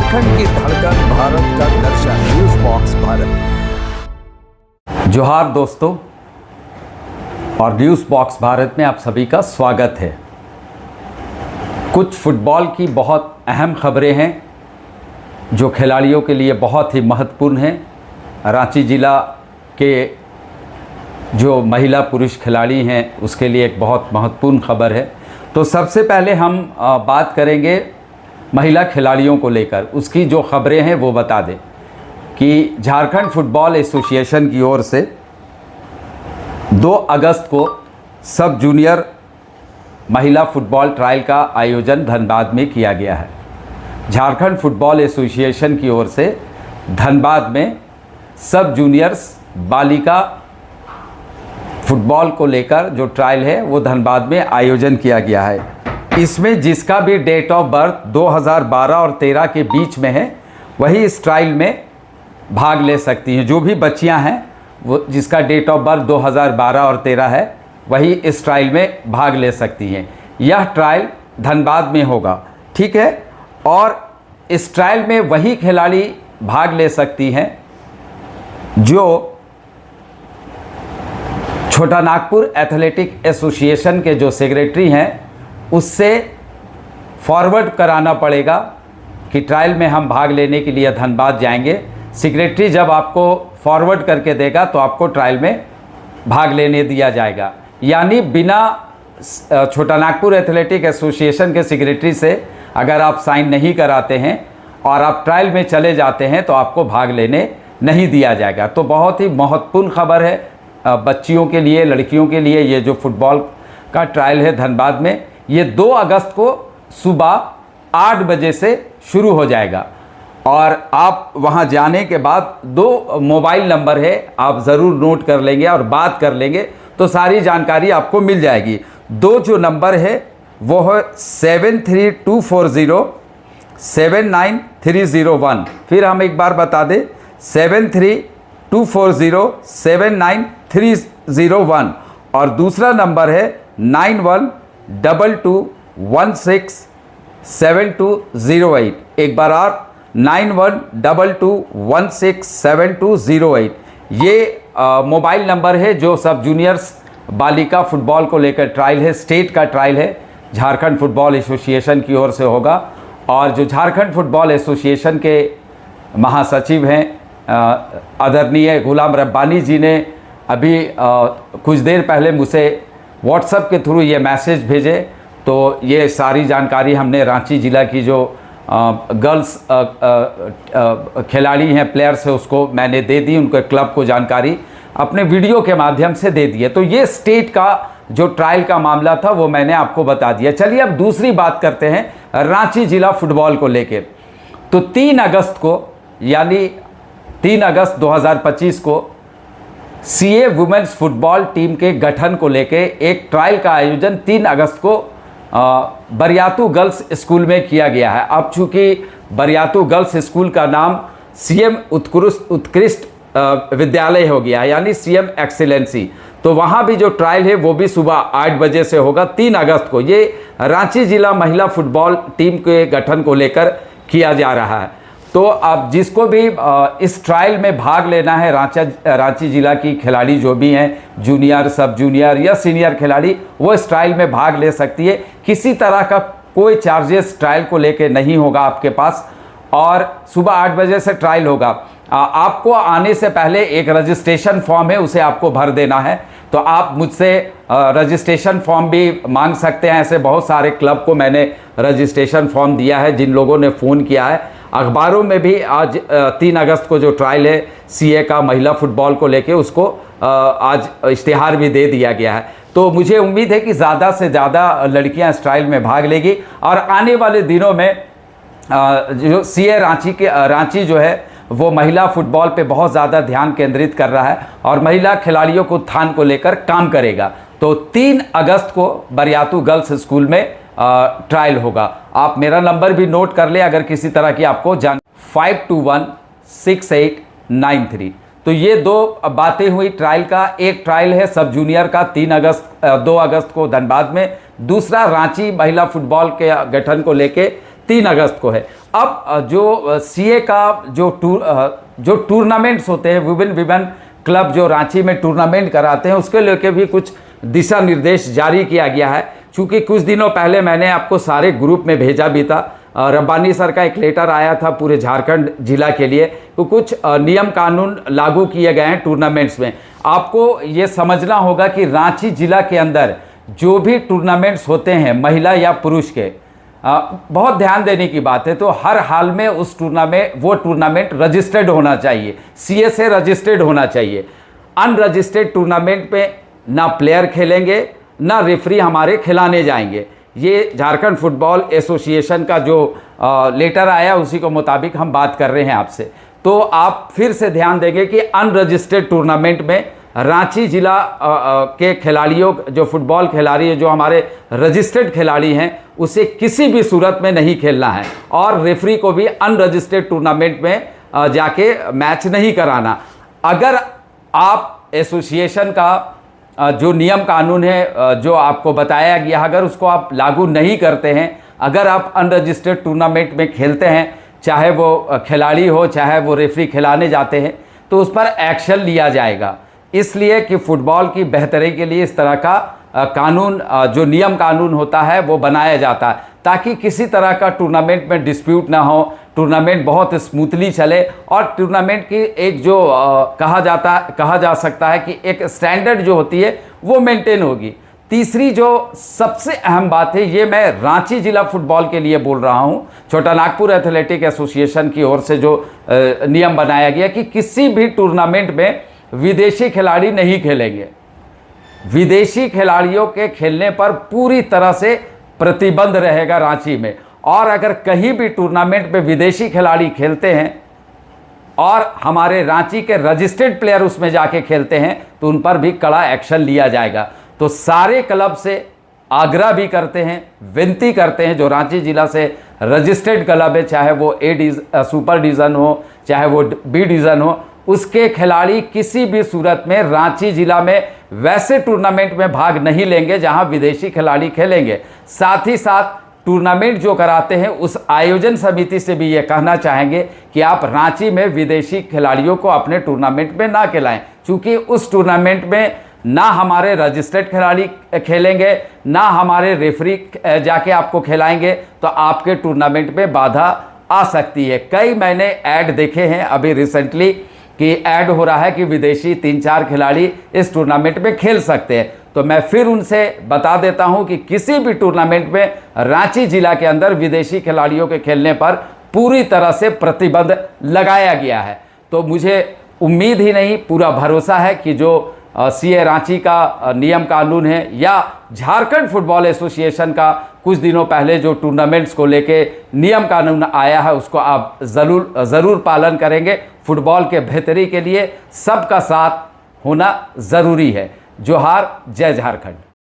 झारखंड की धड़कन, भारत का दर्शन, न्यूज बॉक्स भारत। जोहार दोस्तों, और न्यूज बॉक्स भारत में आप सभी का स्वागत है। कुछ फुटबॉल की बहुत अहम खबरें हैं जो खिलाड़ियों के लिए बहुत ही महत्वपूर्ण हैं। रांची ज़िला के जो महिला पुरुष खिलाड़ी हैं उसके लिए एक बहुत महत्वपूर्ण खबर है। तो सबसे पहले हम बात करेंगे महिला खिलाड़ियों को लेकर, उसकी जो खबरें हैं वो बता दें कि झारखंड फुटबॉल एसोसिएशन की ओर से 2 अगस्त को सब जूनियर महिला फुटबॉल ट्रायल का आयोजन धनबाद में किया गया है। झारखंड फुटबॉल एसोसिएशन की ओर से धनबाद में सब जूनियर्स बालिका फुटबॉल को लेकर जो ट्रायल है वो धनबाद में आयोजन किया गया है। इसमें जिसका भी डेट ऑफ बर्थ 2012 और 13 के बीच में है वही इस ट्रायल में भाग ले सकती हैं। जो भी बच्चियां हैं वो जिसका डेट ऑफ बर्थ 2012 और 13 है वही इस ट्रायल में भाग ले सकती हैं। यह ट्रायल धनबाद में होगा, ठीक है। और इस ट्रायल में वही खिलाड़ी भाग ले सकती हैं जो छोटा नागपुर एथलेटिक एसोसिएशन के जो सेक्रेटरी हैं उससे फॉरवर्ड कराना पड़ेगा कि ट्रायल में हम भाग लेने के लिए धनबाद जाएंगे। सेक्रेटरी जब आपको फॉरवर्ड करके देगा तो आपको ट्रायल में भाग लेने दिया जाएगा। यानी बिना छोटा नागपुर एथलेटिक एसोसिएशन के सेक्रेटरी से अगर आप साइन नहीं कराते हैं और आप ट्रायल में चले जाते हैं तो आपको भाग लेने नहीं दिया जाएगा। तो बहुत ही महत्वपूर्ण खबर है बच्चियों के लिए, लड़कियों के लिए। ये जो फुटबॉल का ट्रायल है धनबाद में, ये 2 अगस्त को सुबह 8 बजे से शुरू हो जाएगा। और आप वहां जाने के बाद 2 मोबाइल नंबर है, आप ज़रूर नोट कर लेंगे और बात कर लेंगे तो सारी जानकारी आपको मिल जाएगी। 2 जो नंबर है वो है 73240-79301। फिर हम एक बार बता दें 73240-79301। और दूसरा नंबर है 9122167208। एक बार और 9122167208। ये मोबाइल नंबर है जो सब जूनियर्स बालिका फुटबॉल को लेकर ट्रायल है, स्टेट का ट्रायल है, झारखंड फुटबॉल एसोसिएशन की ओर से होगा। और जो झारखंड फुटबॉल एसोसिएशन के महासचिव हैं आदरणीय गुलाम रब्बानी जी ने अभी कुछ देर पहले मुझे व्हाट्सएप के थ्रू ये मैसेज भेजे। तो ये सारी जानकारी हमने रांची ज़िला की जो गर्ल्स खिलाड़ी हैं, प्लेयर्स है, उसको मैंने दे दी, उनके क्लब को जानकारी अपने वीडियो के माध्यम से दे दी है। तो ये स्टेट का जो ट्रायल का मामला था वो मैंने आपको बता दिया। चलिए अब दूसरी बात करते हैं रांची ज़िला फुटबॉल को लेकर। तो 3 अगस्त को यानी 3 अगस्त 2025 को सीए वुमेन्स फुटबॉल टीम के गठन को लेके एक ट्रायल का आयोजन 3 अगस्त को बरियातू गर्ल्स स्कूल में किया गया है। अब चूँकि बरियातू गर्ल्स स्कूल का नाम सीएम उत्कृष्ट विद्यालय हो गया है, यानी सीएम एक्सीलेंसी, तो वहाँ भी जो ट्रायल है वो भी सुबह 8 बजे से होगा 3 अगस्त को। ये रांची जिला महिला फुटबॉल टीम के गठन को लेकर किया जा रहा है। तो अब जिसको भी इस ट्रायल में भाग लेना है, रांची ज़िला की खिलाड़ी जो भी हैं, जूनियर, सब जूनियर या सीनियर खिलाड़ी, वो इस ट्रायल में भाग ले सकती है। किसी तरह का कोई चार्जेस ट्रायल को लेके नहीं होगा आपके पास। और सुबह 8 बजे से ट्रायल होगा। आपको आने से पहले एक रजिस्ट्रेशन फॉर्म है, उसे आपको भर देना है। तो आप मुझसे रजिस्ट्रेशन फॉर्म भी मांग सकते हैं। ऐसे बहुत सारे क्लब को मैंने रजिस्ट्रेशन फॉर्म दिया है जिन लोगों ने फ़ोन किया है। अखबारों में भी आज 3 अगस्त को जो ट्रायल है सीए का महिला फुटबॉल को लेके, उसको आज इश्तिहार भी दे दिया गया है। तो मुझे उम्मीद है कि ज़्यादा से ज़्यादा लड़कियां इस ट्रायल में भाग लेगी। और आने वाले दिनों में जो सीए रांची जो है वो महिला फुटबॉल पे बहुत ज़्यादा ध्यान केंद्रित कर रहा है और महिला खिलाड़ियों को उत्थान को लेकर काम करेगा। तो 3 अगस्त को बरियातू गर्ल्स स्कूल में ट्रायल होगा। आप मेरा नंबर भी नोट कर ले अगर किसी तरह की आपको 5216893। तो ये 2 बातें हुई ट्रायल का। एक ट्रायल है सब जूनियर का 2 अगस्त को धनबाद में, दूसरा रांची महिला फुटबॉल के गठन को लेके 3 अगस्त को है। अब जो सीए का जो टूर्नामेंट्स होते हैं, विभिन्न क्लब जो रांची में टूर्नामेंट कराते हैं, उसके लेके भी कुछ दिशा निर्देश जारी किया गया है। चूँकि कुछ दिनों पहले मैंने आपको सारे ग्रुप में भेजा भी था, रब्बानी सर का एक लेटर आया था पूरे झारखंड जिला के लिए, तो कुछ नियम कानून लागू किए गए हैं टूर्नामेंट्स में। आपको ये समझना होगा कि रांची जिला के अंदर जो भी टूर्नामेंट्स होते हैं महिला या पुरुष के, बहुत ध्यान देने की बात है, तो हर हाल में वो टूर्नामेंट रजिस्टर्ड होना चाहिए, सीए से रजिस्टर्ड होना चाहिए। अनरजिस्टर्ड टूर्नामेंट में ना प्लेयर खेलेंगे ना रेफरी हमारे खिलाने जाएंगे। ये झारखंड फुटबॉल एसोसिएशन का जो लेटर आया उसी के मुताबिक हम बात कर रहे हैं आपसे। तो आप फिर से ध्यान देंगे कि अनरजिस्टर्ड टूर्नामेंट में रांची जिला के खिलाड़ियों, जो फुटबॉल खिलाड़ी जो हमारे रजिस्टर्ड खिलाड़ी हैं, उसे किसी भी सूरत में नहीं खेलना है और रेफरी को भी अनरजिस्टर्ड टूर्नामेंट में जाके मैच नहीं कराना। अगर आप एसोसिएशन का जो नियम कानून है जो आपको बताया गया, अगर उसको आप लागू नहीं करते हैं, अगर आप अनरजिस्टर्ड टूर्नामेंट में खेलते हैं, चाहे वो खिलाड़ी हो चाहे वो रेफरी खिलाने जाते हैं, तो उस पर एक्शन लिया जाएगा। इसलिए कि फुटबॉल की बेहतरी के लिए इस तरह का कानून, जो नियम कानून होता है वो बनाया जाता है, ताकि किसी तरह का टूर्नामेंट में डिस्प्यूट ना हो, टूर्नामेंट बहुत स्मूथली चले और टूर्नामेंट की एक जो कहा जा सकता है कि एक स्टैंडर्ड जो होती है वो मेंटेन होगी। तीसरी जो सबसे अहम बात है, ये मैं रांची जिला फुटबॉल के लिए बोल रहा हूँ, छोटा नागपुर एथलेटिक एसोसिएशन की ओर से जो नियम बनाया गया कि किसी भी टूर्नामेंट में विदेशी खिलाड़ी नहीं खेलेंगे। विदेशी खिलाड़ियों के खेलने पर पूरी तरह से प्रतिबंध रहेगा रांची में, और अगर कहीं भी टूर्नामेंट में विदेशी खिलाड़ी खेलते हैं और हमारे रांची के रजिस्टर्ड प्लेयर उसमें जाके खेलते हैं तो उन पर भी कड़ा एक्शन लिया जाएगा। तो सारे क्लब से आग्रह भी करते हैं, विनती करते हैं, जो रांची जिला से रजिस्टर्ड क्लब है, चाहे वो सुपर डिवीज़न हो चाहे वो बी डिवीज़न हो, उसके खिलाड़ी किसी भी सूरत में रांची जिला में वैसे टूर्नामेंट में भाग नहीं लेंगे जहां विदेशी खिलाड़ी खेलेंगे। साथ ही साथ टूर्नामेंट जो कराते हैं उस आयोजन समिति से भी ये कहना चाहेंगे कि आप रांची में विदेशी खिलाड़ियों को अपने टूर्नामेंट में ना खिलाएं, क्योंकि उस टूर्नामेंट में ना हमारे रजिस्टर्ड खिलाड़ी खेलेंगे ना हमारे रेफरी जाके आपको खिलाएंगे, तो आपके टूर्नामेंट में बाधा आ सकती है। कई मैंने ऐड देखे हैं अभी रिसेंटली कि ऐड हो रहा है कि विदेशी 3-4 खिलाड़ी इस टूर्नामेंट में खेल सकते हैं। तो मैं फिर उनसे बता देता हूं कि किसी भी टूर्नामेंट में रांची जिला के अंदर विदेशी खिलाड़ियों के खेलने पर पूरी तरह से प्रतिबंध लगाया गया है। तो मुझे उम्मीद ही नहीं, पूरा भरोसा है कि जो सीए रांची का नियम कानून है या झारखंड फुटबॉल एसोसिएशन का कुछ दिनों पहले जो टूर्नामेंट्स को लेके नियम कानून आया है उसको आप ज़रूर पालन करेंगे। फुटबॉल के बेहतरी के लिए सबका साथ होना ज़रूरी है। जोहार, जय झारखंड।